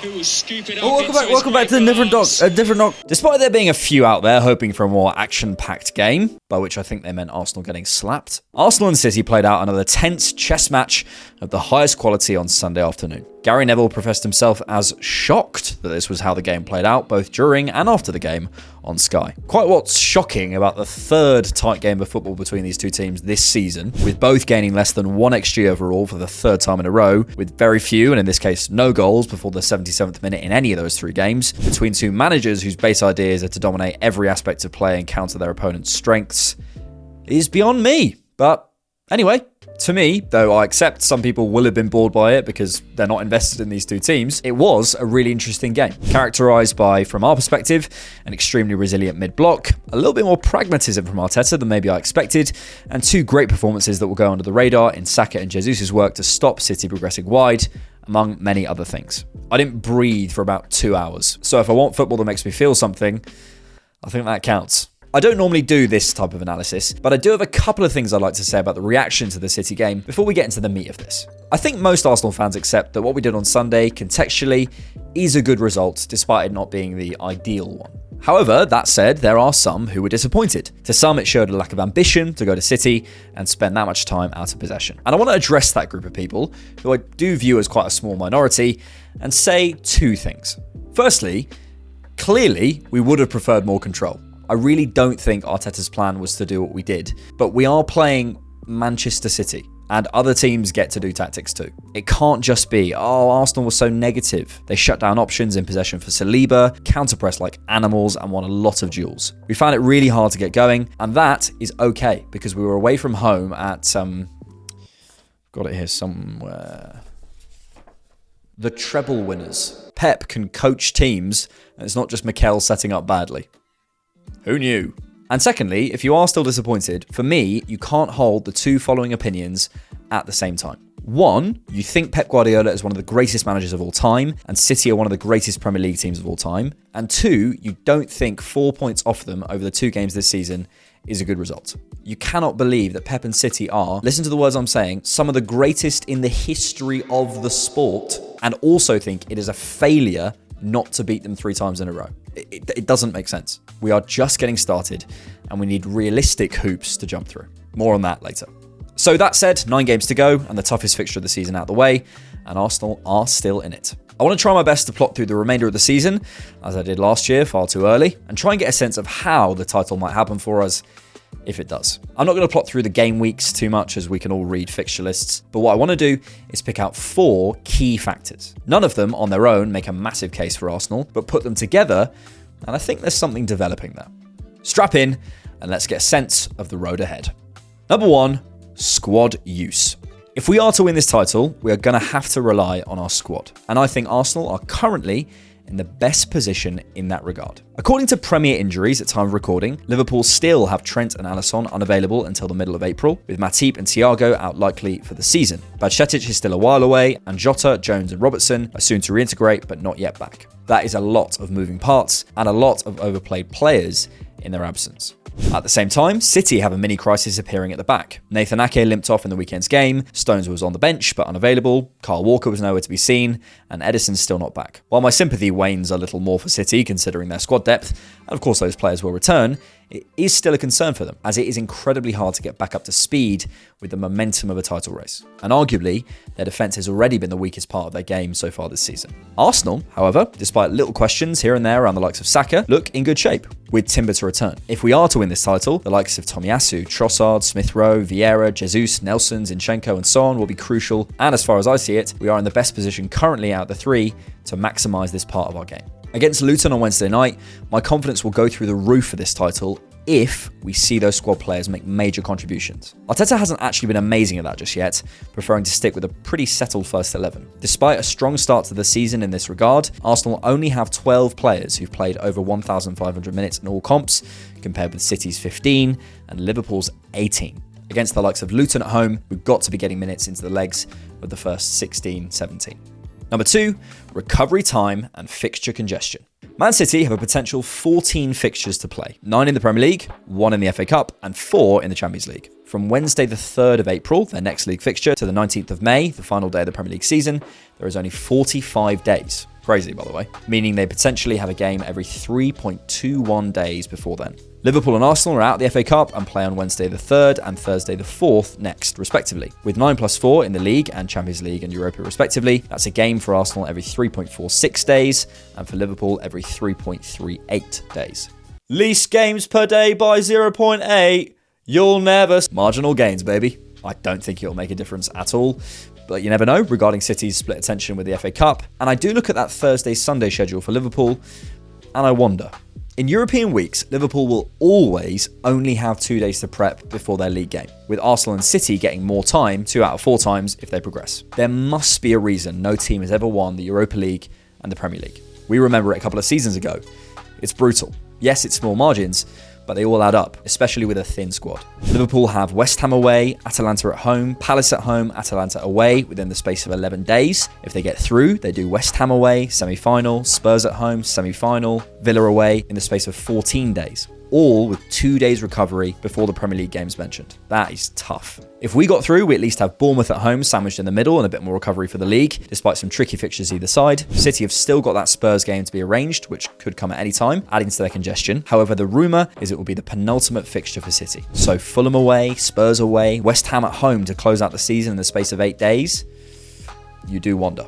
Oh, welcome back to the different knock. Despite there being a few out there hoping for a more action-packed game, by which I think they meant Arsenal getting slapped, Arsenal and City played out another tense chess match of the highest quality on Sunday afternoon. Gary Neville professed himself as shocked that this was how the game played out, both during and after the game on Sky. Quite what's shocking about the third tight game of football between these two teams this season, with both gaining less than 1 XG overall for the third time in a row, with very few, and in this case no goals before the 77th minute in any of those 3 games, between two managers whose base ideas are to dominate every aspect of play and counter their opponent's strengths, is beyond me. But anyway, to me, though I accept some people will have been bored by it because they're not invested in these two teams, it was a really interesting game, characterised by, from our perspective, an extremely resilient mid-block, a little bit more pragmatism from Arteta than maybe I expected, and 2 great performances that will go under the radar in Saka and Jesus' work to stop City progressing wide, among many other things. I didn't breathe for about 2 hours, so if I want football that makes me feel something, I think that counts. I don't normally do this type of analysis, but I do have a couple of things I'd like to say about the reaction to the City game before we get into the meat of this. I think most Arsenal fans accept that what we did on Sunday, contextually, is a good result, despite it not being the ideal one. However, that said, there are some who were disappointed. To some, it showed a lack of ambition to go to City and spend that much time out of possession. And I want to address that group of people, who I do view as quite a small minority, and say 2 things. Firstly, clearly, we would have preferred more control. I really don't think Arteta's plan was to do what we did, but we are playing Manchester City, and other teams get to do tactics too. It can't just be, Arsenal was so negative. They shut down options in possession for Saliba, counter-pressed like animals, and won a lot of duels. We found it really hard to get going, and that is okay, because we were away from home at, got it here somewhere, the treble winners. Pep can coach teams, and it's not just Mikel setting up badly. Who knew? And secondly, if you are still disappointed, for me, you can't hold the 2 following opinions at the same time. 1, you think Pep Guardiola is one of the greatest managers of all time, and City are one of the greatest Premier League teams of all time. And 2, you don't think 4 points off them over the 2 games this season is a good result. You cannot believe that Pep and City are, listen to the words I'm saying, some of the greatest in the history of the sport, and also think it is a failure not to beat them 3 times in a row. It doesn't make sense. We are just getting started, and we need realistic hoops to jump through. More on that later. So that said, 9 games to go, and the toughest fixture of the season out the way, and Arsenal are still in it. I want to try my best to plot through the remainder of the season, as I did last year far too early, and try and get a sense of how the title might happen for us, if it does. I'm not going to plot through the game weeks too much, as we can all read fixture lists, but what I want to do is pick out 4 key factors. None of them on their own make a massive case for Arsenal, but put them together, and I think there's something developing there. Strap in, and let's get a sense of the road ahead. Number 1, squad use. If we are to win this title, we are going to have to rely on our squad, and I think Arsenal are currently in the best position in that regard. According to Premier Injuries at time of recording, Liverpool still have Trent and Alisson unavailable until the middle of April, with Matip and Thiago out likely for the season. Bajcetic is still a while away, and Jota, Jones and Robertson are soon to reintegrate but not yet back. That is a lot of moving parts and a lot of overplayed players in their absence. At the same time, City have a mini crisis appearing at the back. Nathan Ake limped off in the weekend's game, Stones was on the bench but unavailable, Kyle Walker was nowhere to be seen, and Edison's still not back. While my sympathy wanes a little more for City considering their squad depth, and of course those players will return, it is still a concern for them, as it is incredibly hard to get back up to speed with the momentum of a title race. And arguably, their defence has already been the weakest part of their game so far this season. Arsenal, however, despite little questions here and there around the likes of Saka, look in good shape, with Timber to return. If we are to win this title, the likes of Tomiyasu, Trossard, Smith Rowe, Vieira, Jesus, Nelson, Zinchenko and so on will be crucial, and as far as I see it, we are in the best position currently out of the 3 to maximise this part of our game. Against Luton on Wednesday night, my confidence will go through the roof for this title if we see those squad players make major contributions. Arteta hasn't actually been amazing at that just yet, preferring to stick with a pretty settled first 11. Despite a strong start to the season in this regard, Arsenal only have 12 players who've played over 1,500 minutes in all comps, compared with City's 15 and Liverpool's 18. Against the likes of Luton at home, we've got to be getting minutes into the legs of the first 16, 17. Number 2, recovery time and fixture congestion. Man City have a potential 14 fixtures to play, 9 in the Premier League, 1 in the FA Cup, and 4 in the Champions League. From Wednesday the 3rd of April, their next league fixture, to the 19th of May, the final day of the Premier League season, there is only 45 days. Crazy, by the way. Meaning they potentially have a game every 3.21 days before then. Liverpool and Arsenal are out of the FA Cup and play on Wednesday the 3rd and Thursday the 4th next, respectively. With 9+4 in the League and Champions League and Europa, respectively, that's a game for Arsenal every 3.46 days and for Liverpool every 3.38 days. Least games per day by 0.8. You'll never... Marginal gains, baby. I don't think it'll make a difference at all. But you never know regarding City's split attention with the FA Cup. And I do look at that Thursday-Sunday schedule for Liverpool, and I wonder. In European weeks, Liverpool will always only have 2 days to prep before their league game, with Arsenal and City getting more time 2 out of 4 times if they progress. There must be a reason no team has ever won the Europa League and the Premier League. We remember it a couple of seasons ago. It's brutal. Yes, it's small margins, but they all add up, especially with a thin squad. Liverpool have West Ham away, Atalanta at home, Palace at home, Atalanta away within the space of 11 days. If they get through, they do West Ham away, semi-final, Spurs at home, semi-final, Villa away in the space of 14 days. All with 2 days recovery before the Premier League games mentioned. That is tough. If we got through, we at least have Bournemouth at home sandwiched in the middle and a bit more recovery for the league, despite some tricky fixtures either side. City have still got that Spurs game to be arranged, which could come at any time, adding to their congestion. However, the rumour is it will be the penultimate fixture for City. So Fulham away, Spurs away, West Ham at home to close out the season in the space of 8 days. You do wonder.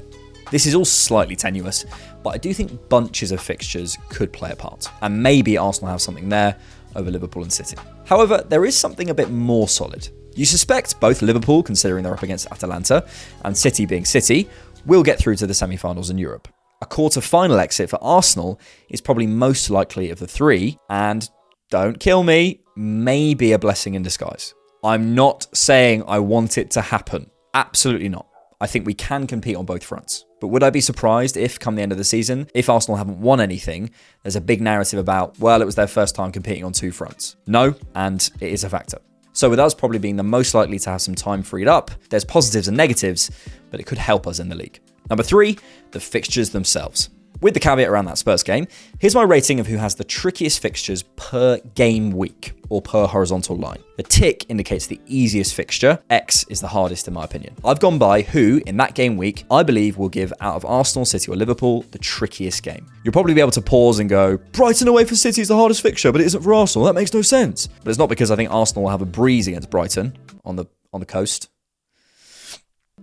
This is all slightly tenuous, but I do think bunches of fixtures could play a part, and maybe Arsenal have something there over Liverpool and City. However, there is something a bit more solid. You suspect both Liverpool, considering they're up against Atalanta, and City being City, will get through to the semi-finals in Europe. A quarter-final exit for Arsenal is probably most likely of the three, and don't kill me, maybe a blessing in disguise. I'm not saying I want it to happen. Absolutely not. I think we can compete on both fronts. But would I be surprised if, come the end of the season, if Arsenal haven't won anything, there's a big narrative about, well, it was their first time competing on 2 fronts? No, and it is a factor. So with us probably being the most likely to have some time freed up, there's positives and negatives, but it could help us in the league. Number 3, the fixtures themselves. With the caveat around that Spurs game, here's my rating of who has the trickiest fixtures per game week, or per horizontal line. The tick indicates the easiest fixture, X is the hardest in my opinion. I've gone by who, in that game week, I believe will give out of Arsenal, City or Liverpool the trickiest game. You'll probably be able to pause and go, Brighton away for City is the hardest fixture, but it isn't for Arsenal, that makes no sense. But it's not because I think Arsenal will have a breeze against Brighton on the coast.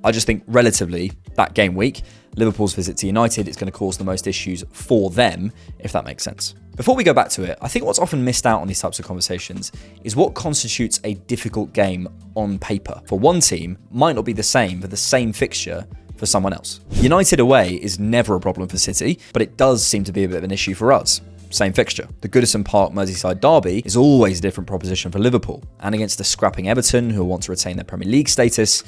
I just think relatively, that game week, Liverpool's visit to United is going to cause the most issues for them, if that makes sense. Before we go back to it, I think what's often missed out on these types of conversations is what constitutes a difficult game on paper. For one team, might not be the same for the same fixture for someone else. United away is never a problem for City, but it does seem to be a bit of an issue for us. Same fixture. The Goodison Park Merseyside derby is always a different proposition for Liverpool, and against the scrapping Everton, who want to retain their Premier League status,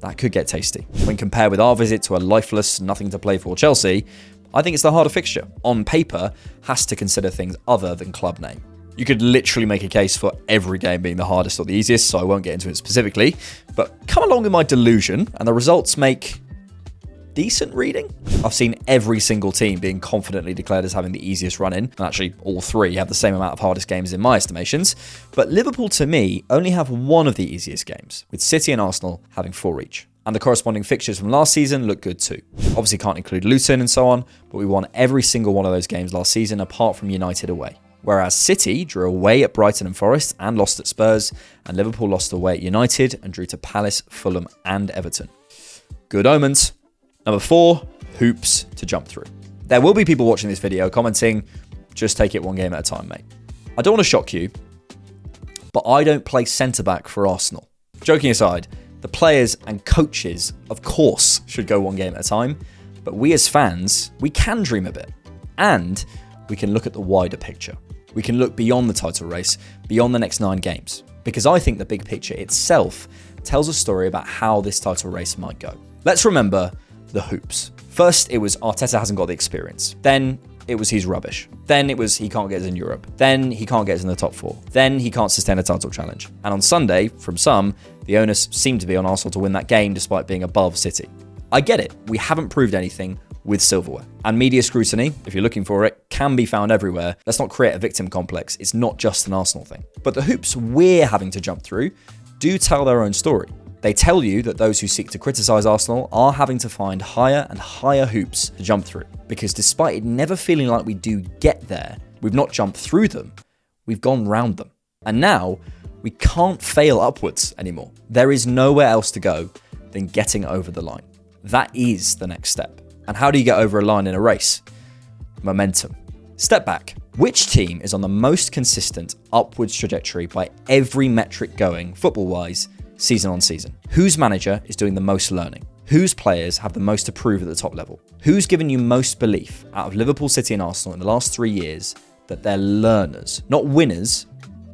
that could get tasty. When compared with our visit to a lifeless, nothing to play for Chelsea, I think it's the harder fixture. On paper, has to consider things other than club name. You could literally make a case for every game being the hardest or the easiest, so I won't get into it specifically, but come along with my delusion, and the results make decent reading. I've seen every single team being confidently declared as having the easiest run in, and actually all 3 have the same amount of hardest games in my estimations, but Liverpool to me only have one of the easiest games, with City and Arsenal having 4 each. And the corresponding fixtures from last season look good too. Obviously can't include Luton and so on, but we won every single one of those games last season apart from United away. Whereas City drew away at Brighton and Forest and lost at Spurs, and Liverpool lost away at United and drew to Palace, Fulham and Everton. Good omens. Number 4, hoops to jump through. There will be people watching this video commenting, just take it one game at a time, mate. I don't want to shock you, but I don't play centre-back for Arsenal. Joking aside, the players and coaches, of course, should go one game at a time, but we as fans, we can dream a bit, and we can look at the wider picture. We can look beyond the title race, beyond the next 9 games, because I think the big picture itself tells a story about how this title race might go. Let's remember the hoops. First, it was Arteta hasn't got the experience. Then it was he's rubbish. Then it was he can't get us in Europe. Then he can't get us in the top 4. Then he can't sustain a title challenge. And on Sunday, from some, the onus seemed to be on Arsenal to win that game despite being above City. I get it. We haven't proved anything with silverware. And media scrutiny, if you're looking for it, can be found everywhere. Let's not create a victim complex. It's not just an Arsenal thing. But the hoops we're having to jump through do tell their own story. They tell you that those who seek to criticise Arsenal are having to find higher and higher hoops to jump through, because despite it never feeling like we do get there, we've not jumped through them, we've gone round them. And now, we can't fail upwards anymore. There is nowhere else to go than getting over the line. That is the next step. And how do you get over a line in a race? Momentum. Step back. Which team is on the most consistent upwards trajectory by every metric going, football-wise, season on season? Whose manager is doing the most learning? Whose players have the most to prove at the top level? Who's given you most belief out of Liverpool, City and Arsenal in the last 3 years that they're learners? Not winners,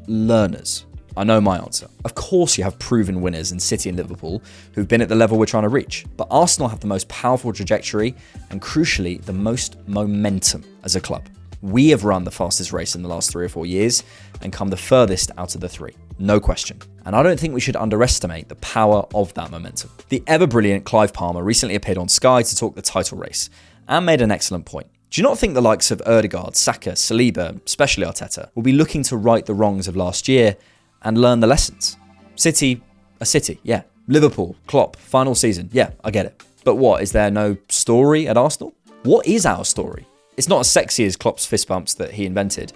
learners. I know my answer. Of course you have proven winners in City and Liverpool who've been at the level we're trying to reach. But Arsenal have the most powerful trajectory and, crucially, the most momentum as a club. We have run the fastest race in the last 3 or 4 years and come the furthest out of the 3. No question. And I don't think we should underestimate the power of that momentum. The ever-brilliant Clive Palmer recently appeared on Sky to talk the title race and made an excellent point. Do you not think the likes of Ødegaard, Saka, Saliba, especially Arteta, will be looking to right the wrongs of last year and learn the lessons? City, a City, yeah. Liverpool, Klopp, final season, yeah, I get it. But what, is there no story at Arsenal? What is our story? It's not as sexy as Klopp's fist bumps that he invented,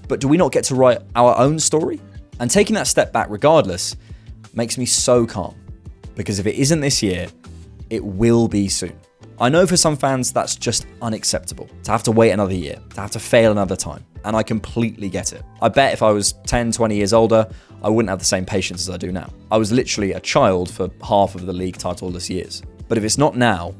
but do we not get to write our own story? And taking that step back regardless makes me so calm, because if it isn't this year, it will be soon. I know for some fans that's just unacceptable, to have to wait another year, to have to fail another time, and I completely get it. I bet if I was 10, 20 years older, I wouldn't have the same patience as I do now. I was literally a child for half of the league titleless years. But if it's not now,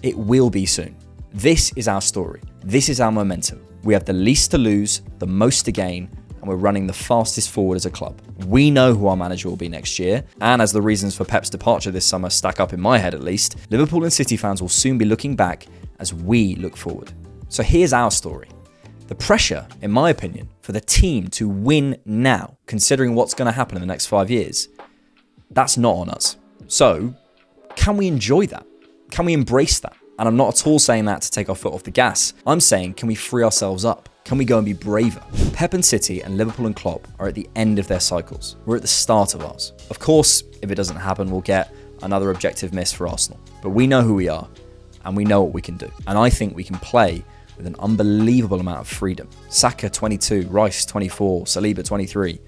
it will be soon. This is our story. This is our momentum. We have the least to lose, the most to gain, and we're running the fastest forward as a club. We know who our manager will be next year, and as the reasons for Pep's departure this summer stack up in my head at least, Liverpool and City fans will soon be looking back as we look forward. So here's our story. The pressure, in my opinion, for the team to win now, considering what's going to happen in the next 5 years, that's not on us. So, can we enjoy that? Can we embrace that? And I'm not at all saying that to take our foot off the gas. I'm saying, can we free ourselves up? Can we go and be braver? Pep and City and Liverpool and Klopp are at the end of their cycles. We're at the start of ours. Of course, if it doesn't happen, we'll get another objective miss for Arsenal. But we know who we are, and we know what we can do. And I think we can play with an unbelievable amount of freedom. Saka 22, Rice 24, Saliba 23.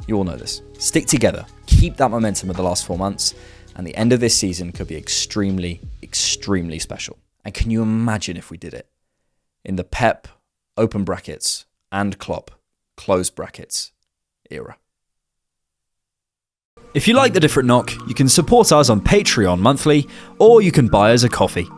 You all know this. Stick together. Keep that momentum of the last 4 months, and the end of this season could be extremely, extremely special. And can you imagine if we did it? In the Pep, open brackets, and Klopp, close brackets, era. If you like The Different Knock, you can support us on Patreon monthly, or you can buy us a coffee.